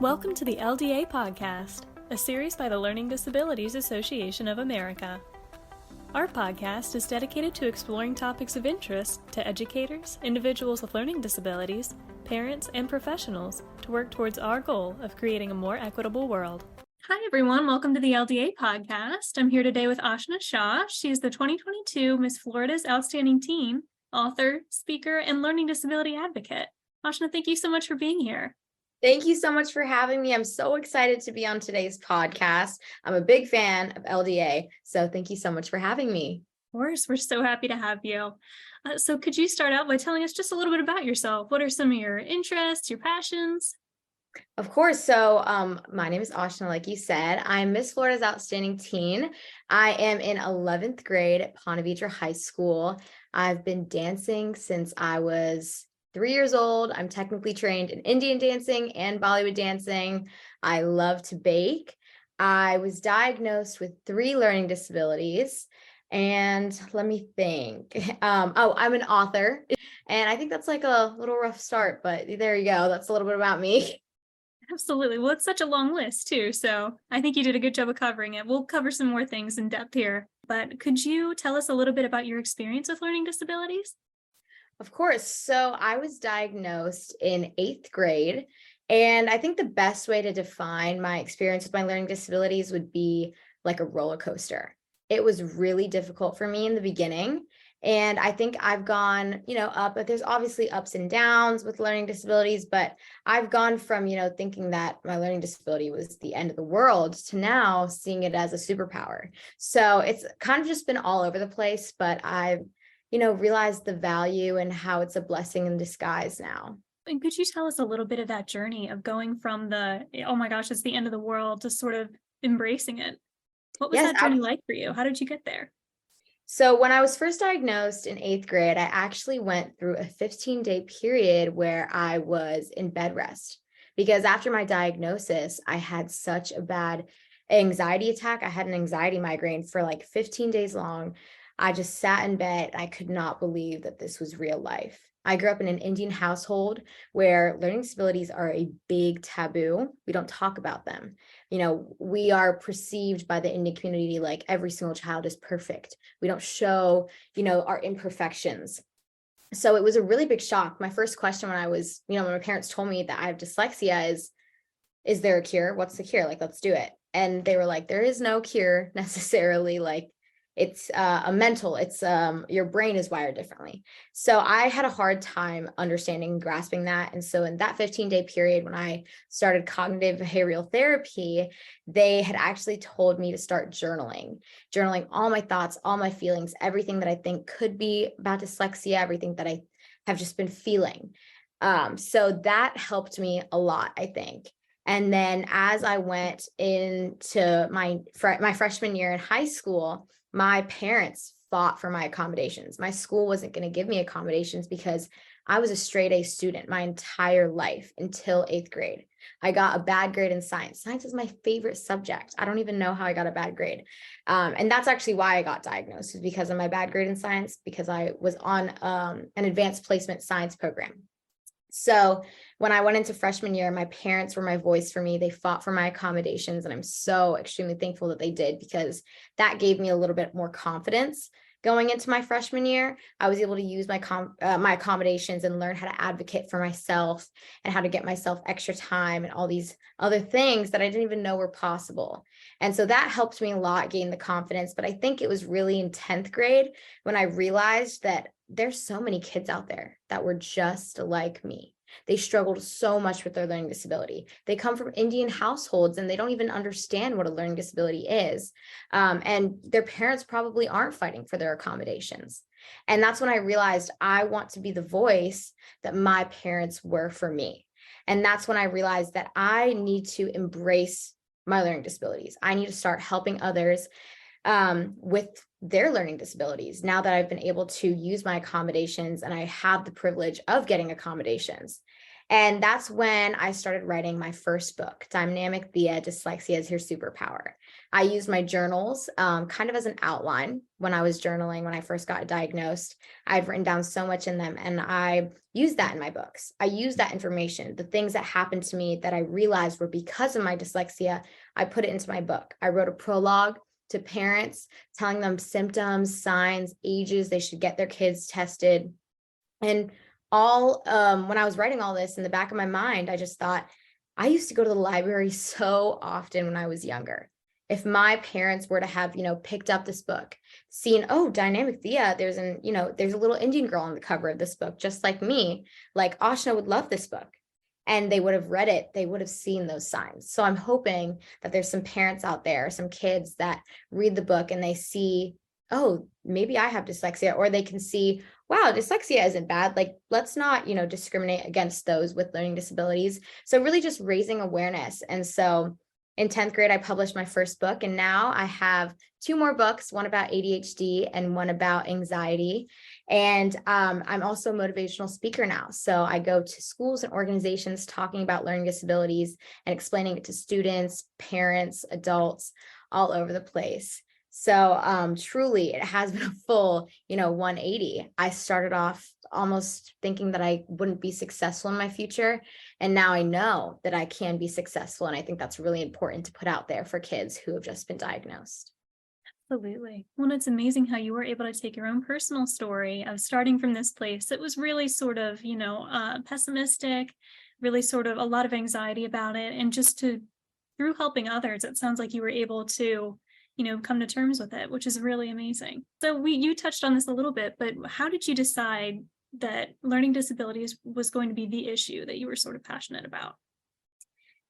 Welcome to the LDA Podcast, a series by the Learning Disabilities Association of America. Our podcast is dedicated to exploring topics of interest to educators, individuals with learning disabilities, parents, and professionals to work towards our goal of creating a more equitable world. Hi, everyone. Welcome to the LDA Podcast. I'm here today with Aashna Shah. She's the 2022 Miss Florida's Outstanding Teen, author, speaker, and learning disability advocate. Aashna, thank you so much for being here. Thank you so much for having me. I'm so excited to be on today's podcast. I'm a big fan of LDA, so thank you so much for having me. Of course, we're so happy to have you. So could you start out by telling us just a little bit about yourself? What are some of your interests, your passions? Of course. So my name is Aashna, like you said. I'm Miss Florida's Outstanding Teen. I am in 11th grade at Ponte Vedra High School. I've been dancing since I was 3 years old. I'm technically trained in Indian dancing and Bollywood dancing. I love to bake. I was diagnosed with 3 learning disabilities. And let me think. I'm an author. And I think that's like a little rough start, but there you go. That's a little bit about me. Absolutely. Well, it's such a long list too, so I think you did a good job of covering it. We'll cover some more things in depth here, but could you tell us a little bit about your experience with learning disabilities? Of course. So I was diagnosed in 8th grade. And I think the best way to define my experience with my learning disabilities would be like a roller coaster. It was really difficult for me in the beginning. And I think I've gone, up, but there's obviously ups and downs with learning disabilities, but I've gone from, thinking that my learning disability was the end of the world to now seeing it as a superpower. So it's kind of just been all over the place, but I've realized the value and how it's a blessing in disguise now. And could you tell us a little bit of that journey of going from the, oh my gosh, it's the end of the world to sort of embracing it? What was Yes, that journey like for you? How did you get there? So when I was first diagnosed in 8th grade, I actually went through a 15-day period where I was in bed rest because after my diagnosis, I had such a bad anxiety attack. I had an anxiety migraine for like 15 days long. I just sat in bed. I could not believe that this was real life. I grew up in an Indian household where learning disabilities are a big taboo. We don't talk about them. We are perceived by the Indian community like every single child is perfect. We don't show, our imperfections. So it was a really big shock. My first question when I was, when my parents told me that I have dyslexia is there a cure? What's the cure? Like, let's do it. And they were like, there is no cure necessarily. Like, it's it's your brain is wired differently. So I had a hard time understanding and grasping that. And so in that 15-day period, when I started cognitive behavioral therapy, they had actually told me to start journaling all my thoughts, all my feelings, everything that I think could be about dyslexia, everything that I have just been feeling. So that helped me a lot, I think. And then as I went into my freshman year in high school, my parents fought for my accommodations. My school wasn't going to give me accommodations because I was a straight A student my entire life until 8th grade. I got a bad grade in science. Science is my favorite subject. I don't even know how I got a bad grade. And that's actually why I got diagnosed, is because of my bad grade in science, because I was on an advanced placement science program. So when I went into freshman year, my parents were my voice for me. They fought for my accommodations, and I'm so extremely thankful that they did, because that gave me a little bit more confidence going into my freshman year. I was able to use my accommodations and learn how to advocate for myself and how to get myself extra time and all these other things that I didn't even know were possible. And so that helped me a lot gain the confidence. But I think it was really in 10th grade when I realized that there's so many kids out there that were just like me. They struggled so much with their learning disability. They come from Indian households and they don't even understand what a learning disability is. And their parents probably aren't fighting for their accommodations. And that's when I realized I want to be the voice that my parents were for me. And that's when I realized that I need to embrace my learning disabilities. I need to start helping others with their learning disabilities now that I've been able to use my accommodations and I have the privilege of getting accommodations. And that's when I started writing my first book, Dynamic Thea, Dyslexia is Your Superpower. I used my journals kind of as an outline when I was journaling when I first got diagnosed. I'd written down so much in them, and I used that in my books. I used that information, the things that happened to me that I realized were because of my dyslexia. I put it into my book. I wrote a prologue to parents telling them symptoms, signs, ages they should get their kids tested. And all when I was writing all this, in the back of my mind, I just thought, I used to go to the library so often when I was younger. If my parents were to have, picked up this book, seen, oh, Dynamic Thea, there's a little Indian girl on the cover of this book, just like me, like Aashna would love this book. And they would have read it, they would have seen those signs. So I'm hoping that there's some parents out there, some kids that read the book and they see, oh, maybe I have dyslexia, or they can see, wow, dyslexia isn't bad. Like, let's not, discriminate against those with learning disabilities. So really just raising awareness. And so in 10th grade, I published my first book, and now I have two more books, one about ADHD and one about anxiety. And I'm also a motivational speaker now. So I go to schools and organizations talking about learning disabilities and explaining it to students, parents, adults, all over the place. So truly, it has been a full, 180. I started off almost thinking that I wouldn't be successful in my future. And now I know that I can be successful. And I think that's really important to put out there for kids who have just been diagnosed. Absolutely. Well, it's amazing how you were able to take your own personal story of starting from this place that was really sort of, pessimistic, really sort of a lot of anxiety about it. And just through helping others, it sounds like you were able to, come to terms with it, which is really amazing. So you touched on this a little bit, but how did you decide that learning disabilities was going to be the issue that you were sort of passionate about?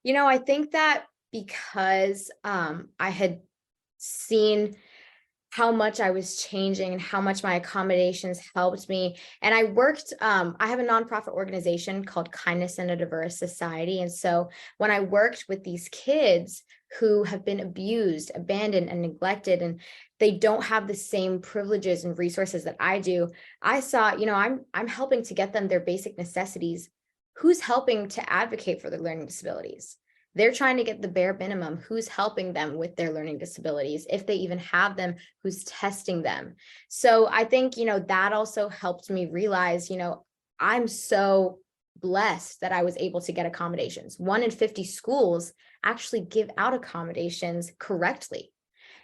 I think that because I had seen how much I was changing and how much my accommodations helped me. And I worked, I have a nonprofit organization called Kindness in a Diverse Society. And so when I worked with these kids who have been abused, abandoned, and neglected, and they don't have the same privileges and resources that I do, I saw, I'm helping to get them their basic necessities. Who's helping to advocate for their learning disabilities? They're trying to get the bare minimum. Who's helping them with their learning disabilities? If they even have them, who's testing them? So I think, that also helped me realize, I'm so blessed that I was able to get accommodations. 1 in 50 schools actually give out accommodations correctly.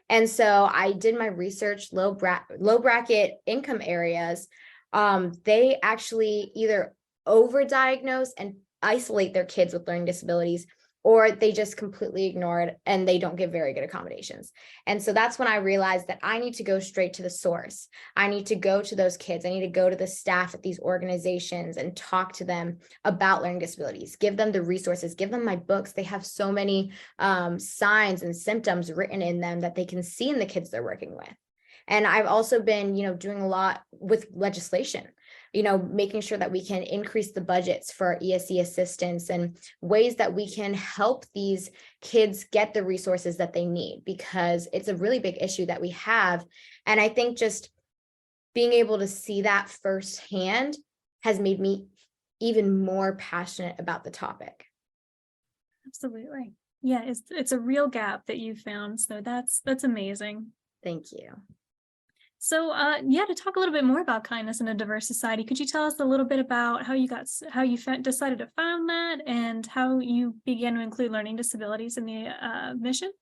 And so I did my research, low bracket income areas. They actually either overdiagnose and isolate their kids with learning disabilities, or they just completely ignore it and they don't give very good accommodations. And so that's when I realized that I need to go straight to the source. I need to go to those kids. I need to go to the staff at these organizations and talk to them about learning disabilities, give them the resources, give them my books. They have so many signs and symptoms written in them that they can see in the kids they're working with. And I've also been, doing a lot with legislation, making sure that we can increase the budgets for our ESE assistance and ways that we can help these kids get the resources that they need, because it's a really big issue that we have. And I think just being able to see that firsthand has made me even more passionate about the topic. Absolutely. Yeah, it's a real gap that you found. So that's amazing. Thank you. So, to talk a little bit more about kindness in a diverse society, could you tell us a little bit about how you decided to found that and how you began to include learning disabilities in the mission?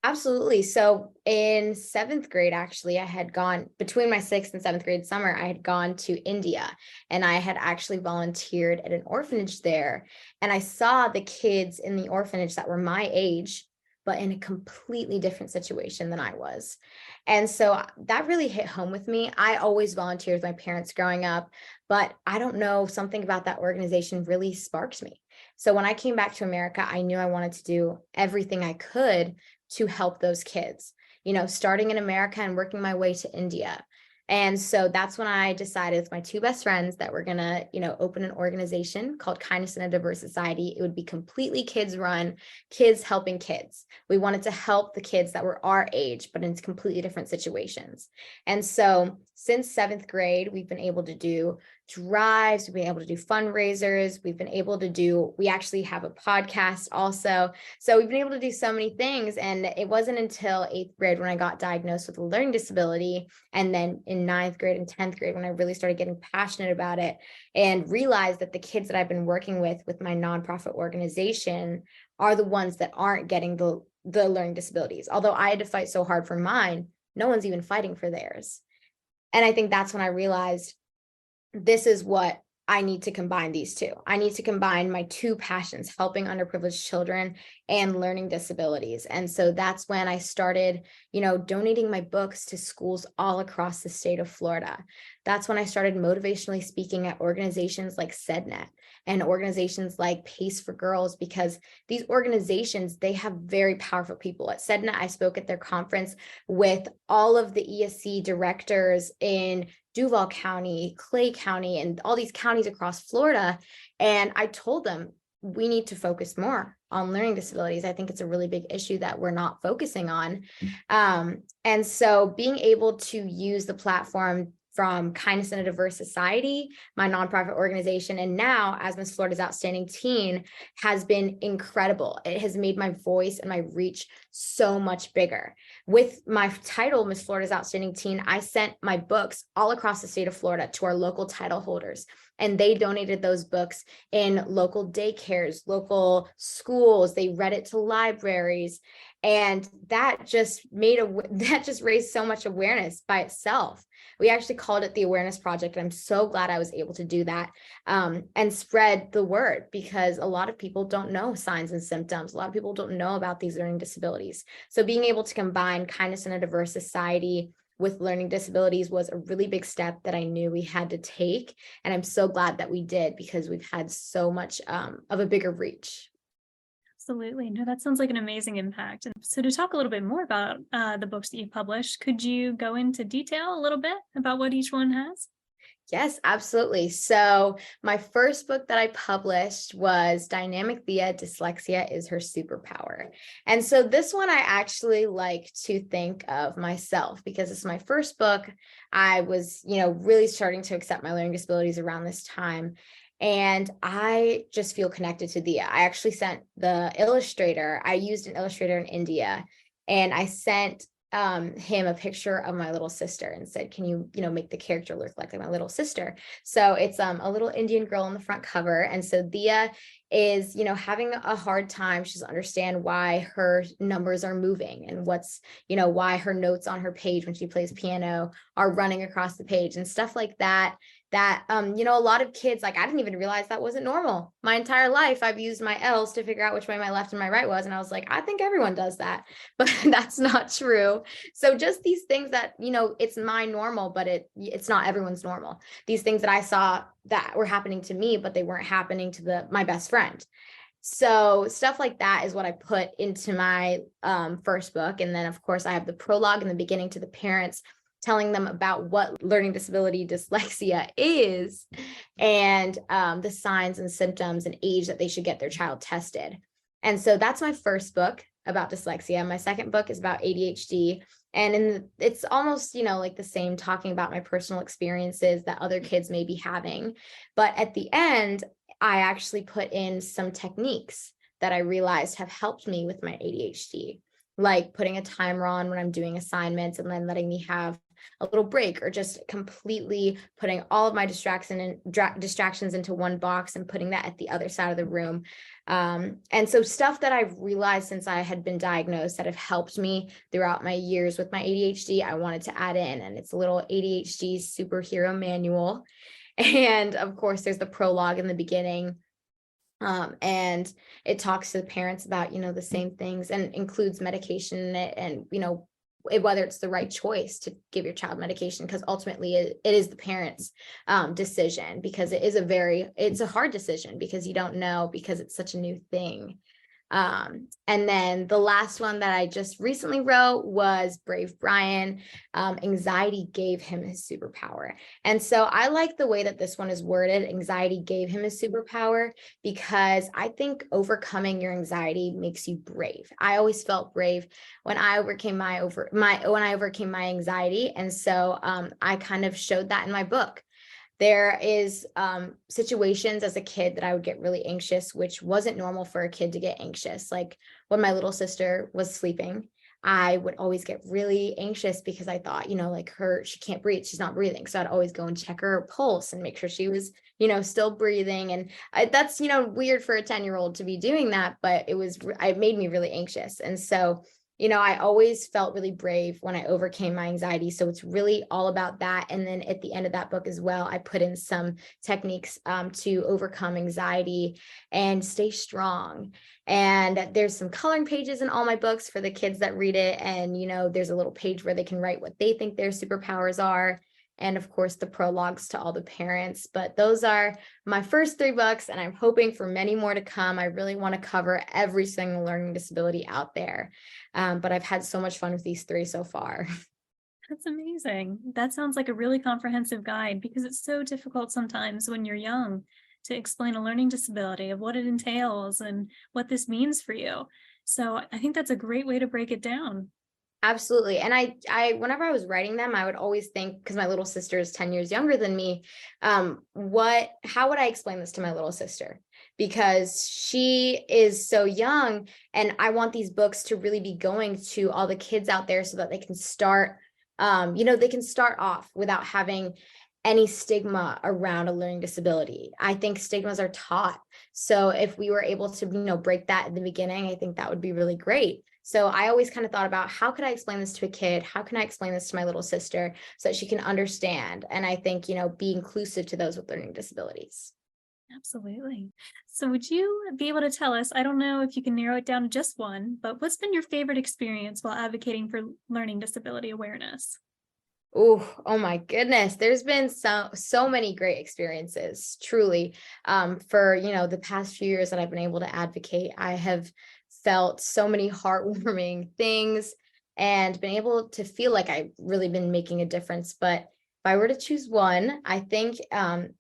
Absolutely. So in 7th grade, actually, I had gone between my 6th and 7th grade summer, I had gone to India, and I had actually volunteered at an orphanage there. And I saw the kids in the orphanage that were my age, but in a completely different situation than I was. And so that really hit home with me. I always volunteered with my parents growing up, but I don't know, something about that organization really sparked me. So when I came back to America, I knew I wanted to do everything I could to help those kids, starting in America and working my way to India. And so that's when I decided with my two best friends that we're going to, open an organization called Kindness in a Diverse Society. It would be completely kids run, kids helping kids. We wanted to help the kids that were our age, but in completely different situations. And so since 7th grade, we've been able to do drives, we've been able to do fundraisers, we actually have a podcast also. So we've been able to do so many things. And it wasn't until 8th grade when I got diagnosed with a learning disability. And then in 9th grade and 10th grade, when I really started getting passionate about it and realized that the kids that I've been working with my nonprofit organization are the ones that aren't getting the learning disabilities. Although I had to fight so hard for mine, no one's even fighting for theirs. And I think that's when I realized this is what I need to combine these two. I need to combine my two passions, helping underprivileged children and learning disabilities. And so that's when I started, donating my books to schools all across the state of Florida. That's when I started motivationally speaking at organizations like SEDNet and organizations like Pace for Girls, because these organizations, they have very powerful people. At SEDNet, I spoke at their conference with all of the ESC directors in Duval County, Clay County, and all these counties across Florida. And I told them, we need to focus more on learning disabilities. I think it's a really big issue that we're not focusing on. And so being able to use the platform from Kindness in a Diverse Society, my nonprofit organization, and now as Miss Florida's Outstanding Teen has been incredible. It has made my voice and my reach so much bigger. With my title, Miss Florida's Outstanding Teen, I sent my books all across the state of Florida to our local title holders, and they donated those books in local daycares, local schools. They read it to libraries. And that just raised so much awareness by itself. We actually called it the Awareness Project. And I'm so glad I was able to do that and spread the word, because a lot of people don't know signs and symptoms. A lot of people don't know about these learning disabilities. So being able to combine Kindness in a Diverse Society with learning disabilities was a really big step that I knew we had to take. And I'm so glad that we did, because we've had so much of a bigger reach. Absolutely. No, that sounds like an amazing impact. And so to talk a little bit more about the books that you published, could you go into detail a little bit about what each one has? Yes, absolutely. So my first book that I published was Dynamic Thea, Dyslexia is Her Superpower. And so this one I actually like to think of myself, because it's my first book. I was, really starting to accept my learning disabilities around this time. And I just feel connected to Thea. I actually sent the illustrator. I used an illustrator in India, and I sent him a picture of my little sister and said, can you, make the character look like my little sister? So it's a little Indian girl on the front cover. And so Thea is, having a hard time. She doesn't understand why her numbers are moving and why her notes on her page when she plays piano are running across the page and stuff like that. A lot of kids, I didn't even realize that wasn't normal. My entire life, I've used my L's to figure out which way my left and my right was. And I was like, I think everyone does that, but that's not true. So just these things that, it's my normal, but it's not everyone's normal. These things that I saw that were happening to me, but they weren't happening to my best friend. So stuff like that is what I put into my first book. And then of course I have the prologue in the beginning to the parents, telling them about what learning disability dyslexia is and the signs and symptoms and age that they should get their child tested. And so that's my first book about dyslexia. My second book is about ADHD. And it's almost, like the same, talking about my personal experiences that other kids may be having. But at the end, I actually put in some techniques that I realized have helped me with my ADHD, like putting a timer on when I'm doing assignments and then letting me have a little break, or just completely putting all of my distractions into one box and putting that at the other side of the room. And so stuff that I've realized since I had been diagnosed that have helped me throughout my years with my ADHD, I wanted to add in, and it's a little ADHD superhero manual. And of course, there's the prologue in the beginning. And it talks to the parents about, the same things, and includes medication in it, and, whether it's the right choice to give your child medication, because ultimately it is the parents' decision, because it's a hard decision, because you don't know, because it's such a new thing. And then the last one that I just recently wrote was Brave Brian. Anxiety gave him his superpower. And so I like the way that this one is worded. Anxiety gave him his superpower, because I think overcoming your anxiety makes you brave. I always felt brave when I overcame when I overcame my anxiety. And so I kind of showed that in my book. There is situations as a kid that I would get really anxious, which wasn't normal for a kid to get anxious. Like when my little sister was sleeping, I would always get really anxious because I thought, like she can't breathe. She's not breathing. So I'd always go and check her pulse and make sure she was, still breathing. And that's, weird for a 10-year-old to be doing that, but it made me really anxious. And so I always felt really brave when I overcame my anxiety. So it's really all about that. And then at the end of that book as well, I put in some techniques to overcome anxiety and stay strong. And there's some coloring pages in all my books for the kids that read it. And, there's a little page where they can write what they think their superpowers are. And of course, the prologues to all the parents. But those are my first 3 books, and I'm hoping for many more to come. I really want to cover every single learning disability out there. But I've had so much fun with these 3 so far. That's amazing. That sounds like a really comprehensive guide, because it's so difficult sometimes when you're young to explain a learning disability, of what it entails and what this means for you. So I think that's a great way to break it down. Absolutely. And I whenever I was writing them, I would always think, because my little sister is 10 years younger than me, how would I explain this to my little sister? Because she is so young, and I want these books to really be going to all the kids out there so that they can start, they can start off without having any stigma around a learning disability. I think stigmas are taught. So if we were able to, break that in the beginning, I think that would be really great. So I always kind of thought about, how could I explain this to a kid? How can I explain this to my little sister so that she can understand? And I think, be inclusive to those with learning disabilities. Absolutely. So would you be able to tell us, I don't know if you can narrow it down to just one, but what's been your favorite experience while advocating for learning disability awareness? Oh my goodness. There's been so many great experiences, truly. For, the past few years that I've been able to advocate, I have felt so many heartwarming things and been able to feel like I've really been making a difference. But if I were to choose one, I think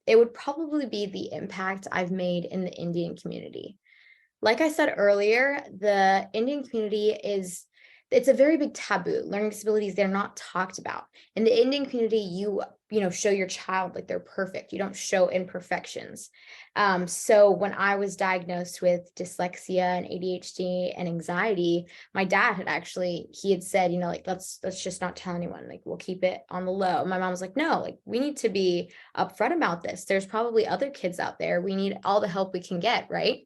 it would probably be the impact I've made in the Indian community. Like I said earlier, the Indian community it's a very big taboo. Learning disabilities, they're not talked about. In the Indian community, show your child like they're perfect. You don't show imperfections. So when I was diagnosed with dyslexia and ADHD and anxiety, my dad he had said, like, let's just not tell anyone. Like, we'll keep it on the low. My mom was like, no, like, we need to be upfront about this. There's probably other kids out there. We need all the help we can get, right?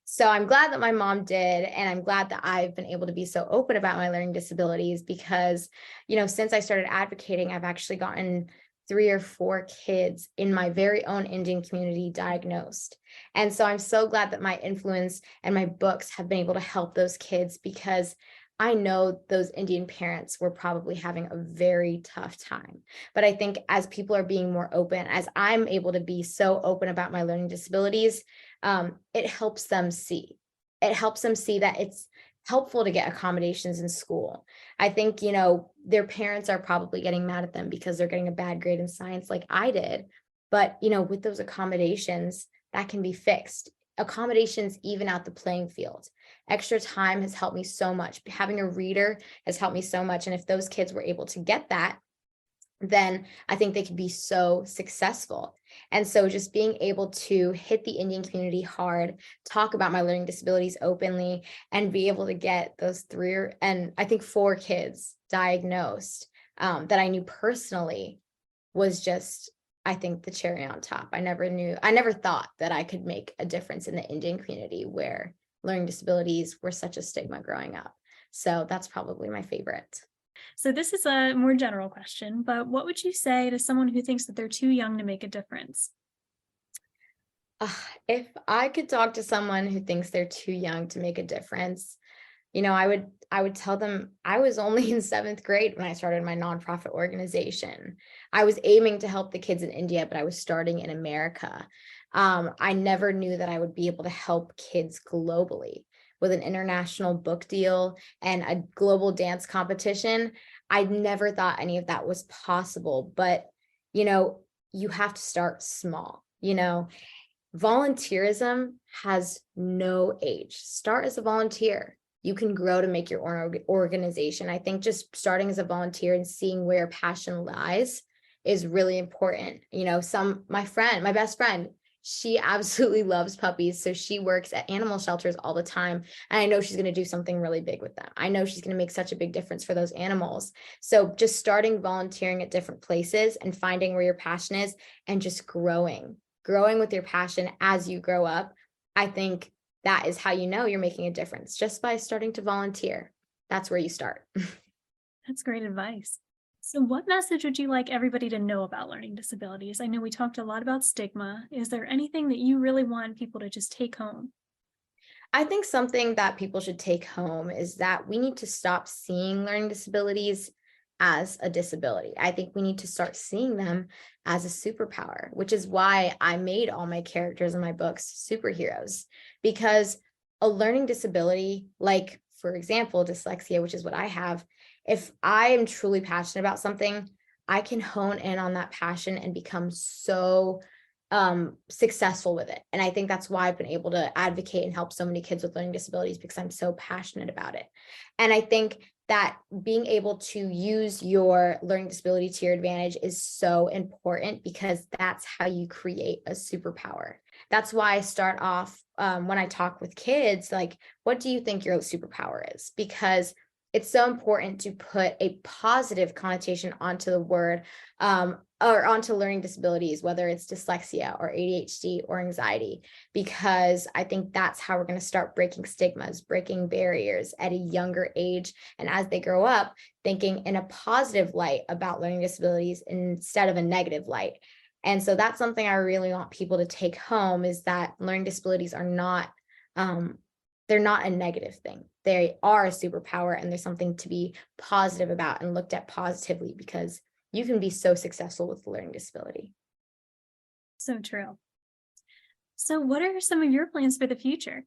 So I'm glad that my mom did, and I'm glad that I've been able to be so open about my learning disabilities, because, since I started advocating, I've actually gotten 3 or 4 kids in my very own Indian community diagnosed. And so I'm so glad that my influence and my books have been able to help those kids, because I know those Indian parents were probably having a very tough time. But I think as people are being more open, as I'm able to be so open about my learning disabilities, it helps them see. It helps them see that it's helpful to get accommodations in school. I think, their parents are probably getting mad at them because they're getting a bad grade in science like I did. But, with those accommodations, that can be fixed. Accommodations even out the playing field. Extra time has helped me so much. Having a reader has helped me so much. And if those kids were able to get that, then I think they could be so successful. And so just being able to hit the Indian community hard, talk about my learning disabilities openly, and be able to get those 4 kids diagnosed that I knew personally was just, I think, the cherry on top. I never thought that I could make a difference in the Indian community, where learning disabilities were such a stigma growing up. So that's probably my favorite. So this is a more general question, but what would you say to someone who thinks that they're too young to make a difference? If I could talk to someone who thinks they're too young to make a difference, I would tell them I was only in 7th grade when I started my nonprofit organization. I was aiming to help the kids in India, but I was starting in America. I never knew that I would be able to help kids globally. with an international book deal and a global dance competition. I never thought any of that was possible, but you have to start small. Volunteerism has no age. Start as a volunteer. You can grow to make your own organization. I think just starting as a volunteer and seeing where passion lies is really important. My best friend, she absolutely loves puppies. So she works at animal shelters all the time. And I know she's going to do something really big with them. I know she's going to make such a big difference for those animals. So just starting volunteering at different places and finding where your passion is and just growing with your passion as you grow up. I think that is how you're making a difference, just by starting to volunteer. That's where you start. That's great advice. So what message would you like everybody to know about learning disabilities? I know we talked a lot about stigma. Is there anything that you really want people to just take home? I think something that people should take home is that we need to stop seeing learning disabilities as a disability. I think we need to start seeing them as a superpower, which is why I made all my characters in my books superheroes, because a learning disability, like, for example, dyslexia, which is what I have, if I am truly passionate about something, I can hone in on that passion and become so successful with it. And I think that's why I've been able to advocate and help so many kids with learning disabilities, because I'm so passionate about it. And I think that being able to use your learning disability to your advantage is so important, because that's how you create a superpower. That's why I start off when I talk with kids, like, what do you think your superpower is? Because it's so important to put a positive connotation onto the word or onto learning disabilities, whether it's dyslexia or ADHD or anxiety, because I think that's how we're going to start breaking stigmas, breaking barriers at a younger age. And as they grow up, thinking in a positive light about learning disabilities instead of a negative light. And so that's something I really want people to take home, is that learning disabilities are not, they're not a negative thing. They are a superpower, and there's something to be positive about and looked at positively, because you can be so successful with a learning disability. So true. So what are some of your plans for the future?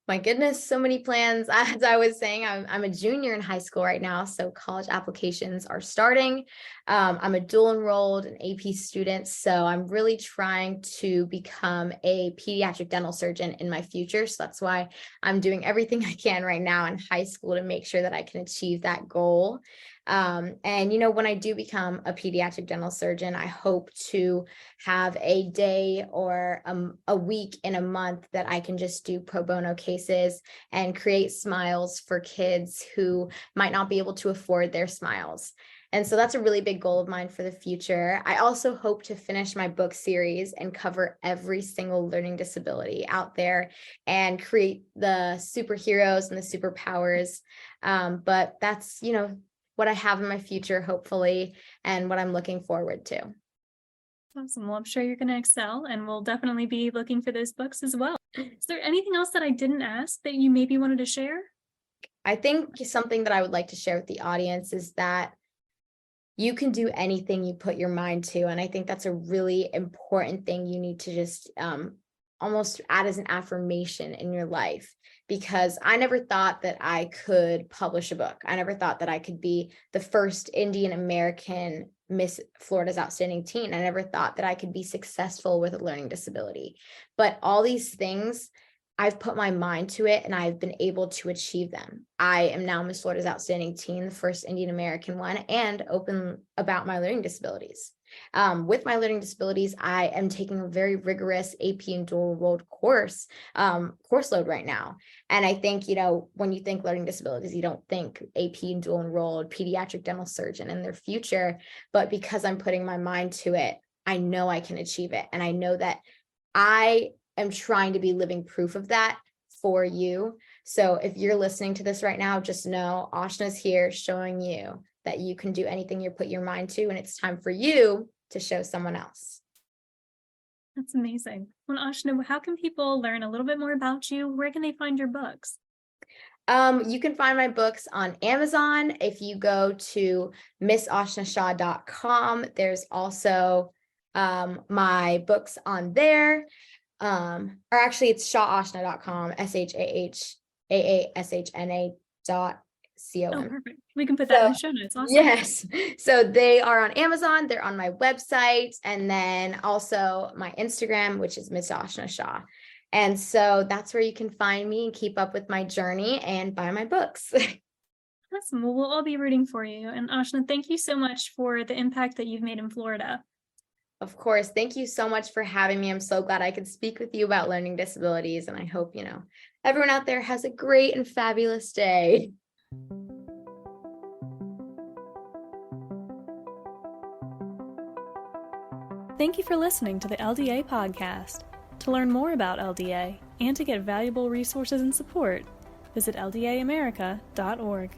My goodness, so many plans. As I was saying, I'm a junior in high school right now, so college applications are starting. I'm a dual enrolled and AP student, so I'm really trying to become a pediatric dental surgeon in my future. So that's why I'm doing everything I can right now in high school to make sure that I can achieve that goal. And when I do become a pediatric dental surgeon, I hope to have a day or a week in a month that I can just do pro bono cases and create smiles for kids who might not be able to afford their smiles. And so that's a really big goal of mine for the future. I also hope to finish my book series and cover every single learning disability out there and create the superheroes and the superpowers. But that's, what I have in my future, hopefully, and what I'm looking forward to. Awesome. Well, I'm sure you're going to excel, and we'll definitely be looking for those books as well. Is there anything else that I didn't ask that you maybe wanted to share? I think something that I would like to share with the audience is that you can do anything you put your mind to. And I think that's a really important thing you need to just almost add as an affirmation in your life, because I never thought that I could publish a book. I never thought that I could be the first Indian American Miss Florida's Outstanding Teen. I never thought that I could be successful with a learning disability. But all these things, I've put my mind to it and I've been able to achieve them. I am now Miss Florida's Outstanding Teen, the first Indian American one, and open about my learning disabilities. With my learning disabilities, I am taking a very rigorous AP and dual enrolled course load right now. And I think, when you think learning disabilities, you don't think AP and dual enrolled pediatric dental surgeon in their future. But because I'm putting my mind to it, I know I can achieve it. And I know that I am trying to be living proof of that for you. So if you're listening to this right now, just know Aashna's here showing you that you can do anything you put your mind to, and it's time for you to show someone else. That's amazing. Well, Aashna, how can people learn a little bit more about you? Where can they find your books? You can find my books on Amazon. If you go to missaashnashah.com, there's also my books on there. Or actually it's shaashna.com, Oh, SHAAASHNA.com. perfect. We can put that in So the show notes. Awesome. yes, so they are on Amazon, they're on my website, and then also my Instagram, which is Miss Aashna Shah. And so that's where you can find me and keep up with my journey and buy my books. Awesome. Well, we'll all be rooting for you. And Aashna, thank you so much for the impact that you've made in Florida. Of course. Thank you so much for having me. I'm so glad I could speak with you about learning disabilities. And I hope, everyone out there has a great and fabulous day. Thank you for listening to the LDA podcast. To learn more about LDA and to get valuable resources and support, visit ldaamerica.org.